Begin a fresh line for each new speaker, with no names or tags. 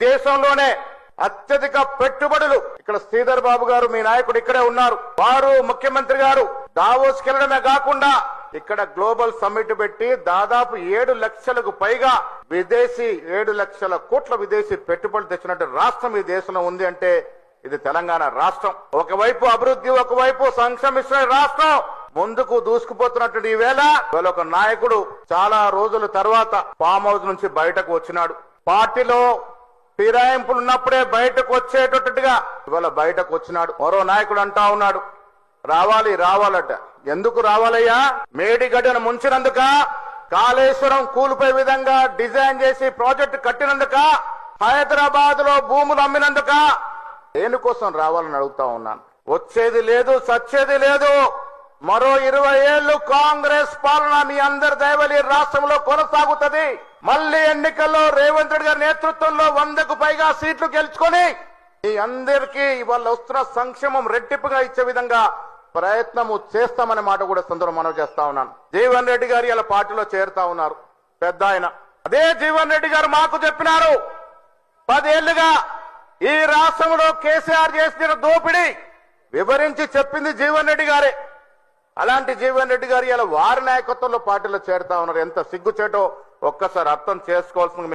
దేశంలోనే అత్యధిక పెట్టుబడులు ఇక్కడ శ్రీధర్ బాబు గారు మీ నాయకుడు ఇక్కడే ఉన్నారు. వారు ముఖ్యమంత్రి గారు దావోస్ కెళ్లడమే కాకుండా ఇక్కడ గ్లోబల్ సమ్మిట్ పెట్టి దాదాపు 7 లక్షలకు పైగా 7 లక్షల కోట్ల విదేశీ పెట్టుబడులు తెచ్చినట్టు రాష్ట్రం ఈ దేశంలో ఉంది అంటే ఇది తెలంగాణ రాష్ట్రం. ఒకవైపు అభివృద్ధి, ఒకవైపు సంక్షేమిస్తున్న రాష్ట్రం ముందుకు దూసుకుపోతున్నట్టు ఈవేళ ఒక నాయకుడు చాలా రోజుల తర్వాత ఫామ్ హౌస్ నుంచి బయటకు వచ్చినాడు. పార్టీలో ఫిరాయింపులు ఉన్నప్పుడే బయటకు వచ్చేటట్టుగా ఇవాళ బయటకు వచ్చినాడు. మరో నాయకుడు అంటా ఉన్నాడు రావాలట. ఎందుకు రావాలయ్యా? మేడిగడ్డను ముంచినందుక, కాళేశ్వరం కూలిపోయే విధంగా డిజైన్ చేసి ప్రాజెక్టు కట్టినందుక, హైదరాబాద్ లో భూములు అమ్మినందుక, దేనికోసం రావాలని అడుగుతా ఉన్నాను. వచ్చేది లేదు, సచ్చేది లేదు. మరో 20 ఏళ్లు కాంగ్రెస్ పాలన మీ అందరి దయవలి రాష్ట్రంలో కొనసాగుతుంది. మళ్లీ ఎన్నికల్లో రేవంత్ రెడ్డి గారి నేతృత్వంలో 100కు పైగా సీట్లు గెలుచుకొని మీ అందరికీ ఇవాళ వస్తున్న సంక్షేమం రెట్టింపుగా ఇచ్చే విధంగా ప్రయత్నము చేస్తామనే మాట కూడా సందర్భంగా మనవి చేస్తా ఉన్నాను. జీవన్ రెడ్డి గారు ఇలా పార్టీలో చేరుతా ఉన్నారు. పెద్ద ఆయన అదే జీవన్ రెడ్డి గారు మాకు చెప్పినారు 10 ఏళ్లుగా ఈ రాష్ట్రంలో కేసీఆర్ చేసిన దోపిడీ వివరించి చెప్పింది జీవన్ రెడ్డి గారే. అలాంటి జీవన్ రెడ్డి గారు ఇలా వారి నాయకత్వంలో పార్టీలో చేరుతా ఉన్నారు. ఎంత సిగ్గుచేటో ఒక్కసారి అర్థం చేసుకోవాల్సిన